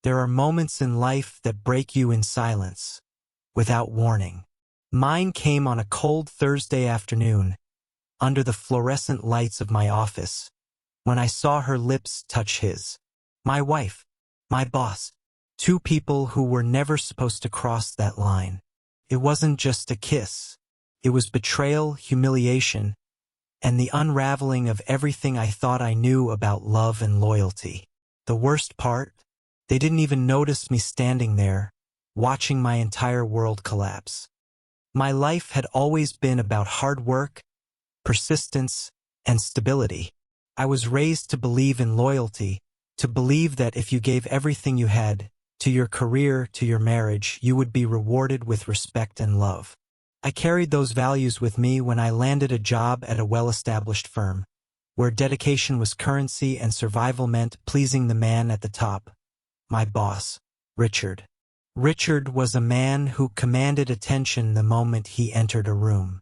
There are moments in life that break you in silence, without warning. Mine came on a cold Thursday afternoon, under the fluorescent lights of my office, when I saw her lips touch his. My wife, my boss, two people who were never supposed to cross that line. It wasn't just a kiss. It was betrayal, humiliation, and the unraveling of everything I thought I knew about love and loyalty. The worst part? They didn't even notice me standing there, watching my entire world collapse. My life had always been about hard work, persistence, and stability. I was raised to believe in loyalty, to believe that if you gave everything you had, to your career, to your marriage, you would be rewarded with respect and love. I carried those values with me when I landed a job at a well-established firm, where dedication was currency and survival meant pleasing the man at the top, my boss, Richard. Richard was a man who commanded attention the moment he entered a room.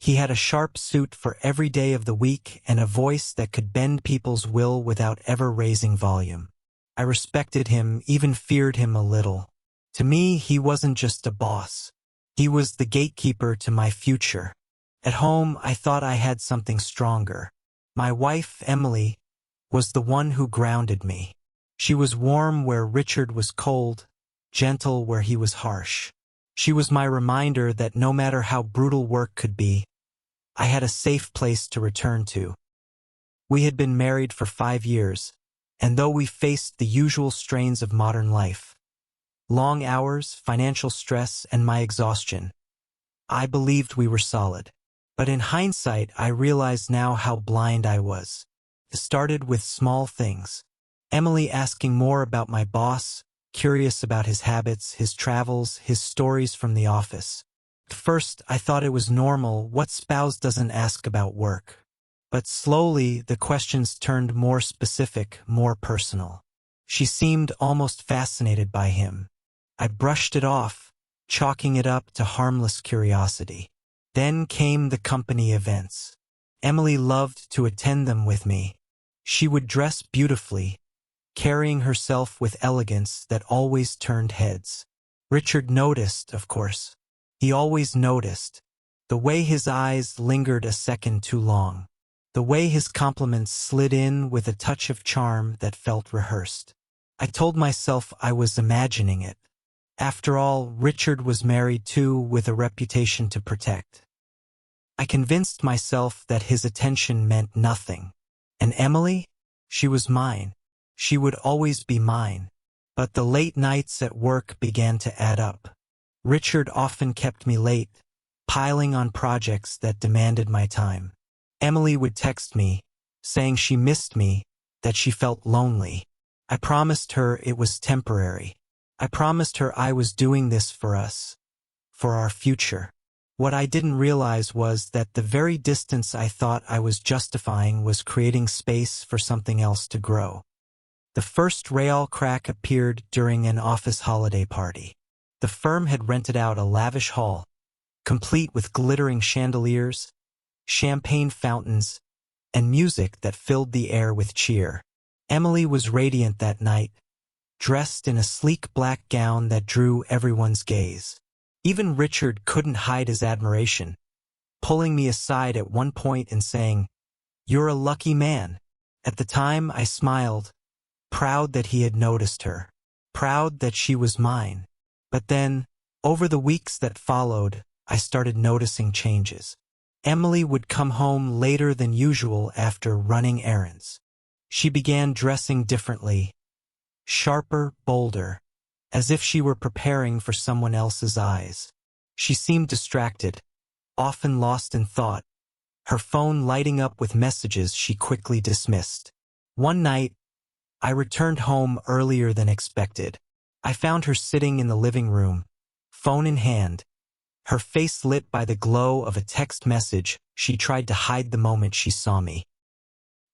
He had a sharp suit for every day of the week and a voice that could bend people's will without ever raising volume. I respected him, even feared him a little. To me, he wasn't just a boss. He was the gatekeeper to my future. At home, I thought I had something stronger. My wife, Emily, was the one who grounded me. She was warm where Richard was cold, gentle where he was harsh. She was my reminder that no matter how brutal work could be, I had a safe place to return to. We had been married for 5 years, and though we faced the usual strains of modern life, long hours, financial stress, and my exhaustion, I believed we were solid. But in hindsight, I realize now how blind I was. It started with small things. Emily asking more about my boss, curious about his habits, his travels, his stories from the office. At first, I thought it was normal. What spouse doesn't ask about work? But slowly, the questions turned more specific, more personal. She seemed almost fascinated by him. I brushed it off, chalking it up to harmless curiosity. Then came the company events. Emily loved to attend them with me. She would dress beautifully, carrying herself with elegance that always turned heads. Richard noticed, of course. He always noticed. The way his eyes lingered a second too long. The way his compliments slid in with a touch of charm that felt rehearsed. I told myself I was imagining it. After all, Richard was married too, with a reputation to protect. I convinced myself that his attention meant nothing. And Emily? She was mine. She would always be mine. But the late nights at work began to add up. Richard often kept me late, piling on projects that demanded my time. Emily would text me, saying she missed me, that she felt lonely. I promised her it was temporary. I promised her I was doing this for us, for our future. What I didn't realize was that the very distance I thought I was justifying was creating space for something else to grow. The first real crack appeared during an office holiday party. The firm had rented out a lavish hall, complete with glittering chandeliers, champagne fountains, and music that filled the air with cheer. Emily was radiant that night, dressed in a sleek black gown that drew everyone's gaze. Even Richard couldn't hide his admiration, pulling me aside at one point and saying, "You're a lucky man." At the time, I smiled, proud that he had noticed her, proud that she was mine. But then, over the weeks that followed, I started noticing changes. Emily would come home later than usual after running errands. She began dressing differently, sharper, bolder, as if she were preparing for someone else's eyes. She seemed distracted, often lost in thought, her phone lighting up with messages she quickly dismissed. One night, I returned home earlier than expected. I found her sitting in the living room, phone in hand, her face lit by the glow of a text message she tried to hide the moment she saw me.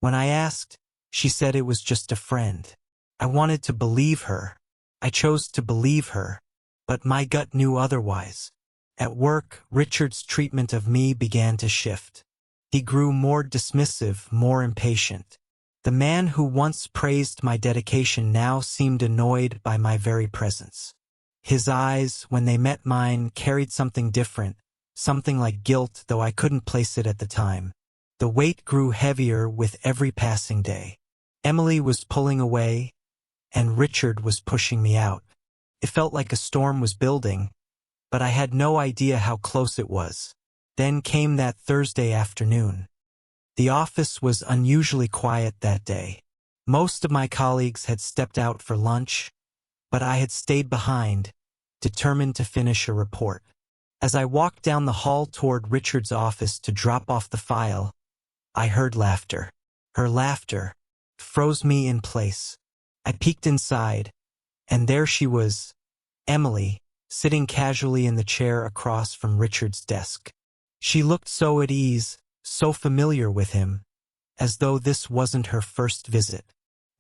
When I asked, she said it was just a friend. I wanted to believe her. I chose to believe her, but my gut knew otherwise. At work, Richard's treatment of me began to shift. He grew more dismissive, more impatient. The man who once praised my dedication now seemed annoyed by my very presence. His eyes, when they met mine, carried something different, something like guilt, though I couldn't place it at the time. The weight grew heavier with every passing day. Emily was pulling away, and Richard was pushing me out. It felt like a storm was building, but I had no idea how close it was. Then came that Thursday afternoon. The office was unusually quiet that day. Most of my colleagues had stepped out for lunch, but I had stayed behind, determined to finish a report. As I walked down the hall toward Richard's office to drop off the file, I heard laughter. Her laughter froze me in place. I peeked inside, and there she was, Emily, sitting casually in the chair across from Richard's desk. She looked so at ease, so familiar with him, as though this wasn't her first visit.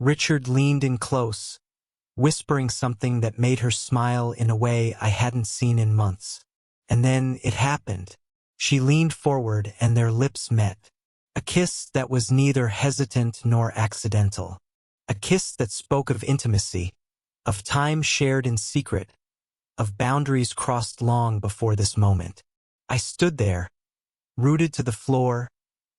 Richard leaned in close, whispering something that made her smile in a way I hadn't seen in months. And then it happened. She leaned forward and their lips met. A kiss that was neither hesitant nor accidental. A kiss that spoke of intimacy, of time shared in secret, of boundaries crossed long before this moment. I stood there, rooted to the floor,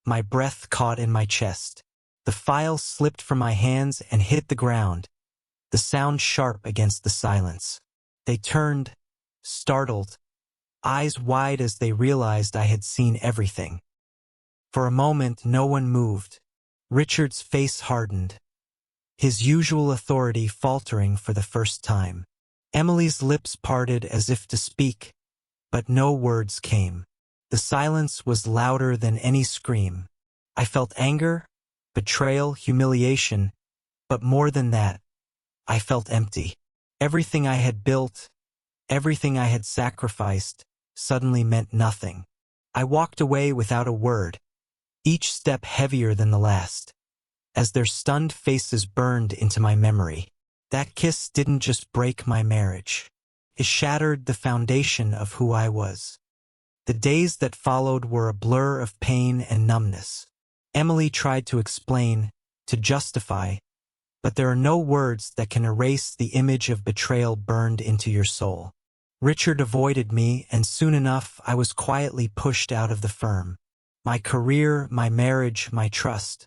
my breath caught in my chest. The file slipped from my hands and hit the ground, the sound sharp against the silence. They turned, startled, eyes wide as they realized I had seen everything. For a moment, no one moved. Richard's face hardened, his usual authority faltering for the first time. Emily's lips parted as if to speak, but no words came. The silence was louder than any scream. I felt anger, betrayal, humiliation, but more than that, I felt empty. Everything I had built, everything I had sacrificed, suddenly meant nothing. I walked away without a word, each step heavier than the last, as their stunned faces burned into my memory. That kiss didn't just break my marriage. It shattered the foundation of who I was. The days that followed were a blur of pain and numbness. Emily tried to explain, to justify, but there are no words that can erase the image of betrayal burned into your soul. Richard avoided me, and soon enough I was quietly pushed out of the firm. My career, my marriage, my trust,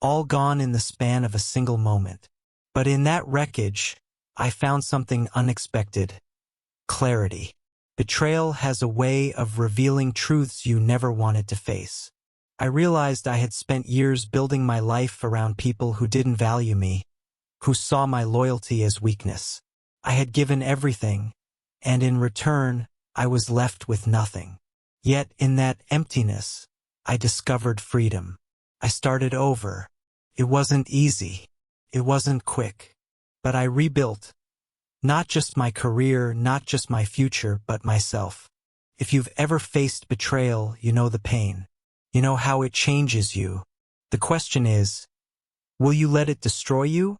all gone in the span of a single moment. But in that wreckage, I found something unexpected: clarity. Betrayal has a way of revealing truths you never wanted to face. I realized I had spent years building my life around people who didn't value me, who saw my loyalty as weakness. I had given everything, and in return, I was left with nothing. Yet in that emptiness, I discovered freedom. I started over. It wasn't easy. It wasn't quick. But I rebuilt. Not just my career, not just my future, but myself. If you've ever faced betrayal, you know the pain. You know how it changes you. The question is, will you let it destroy you,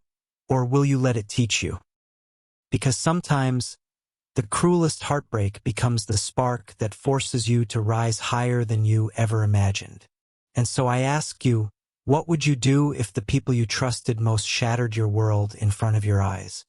or will you let it teach you? Because sometimes, the cruelest heartbreak becomes the spark that forces you to rise higher than you ever imagined. And so I ask you, what would you do if the people you trusted most shattered your world in front of your eyes?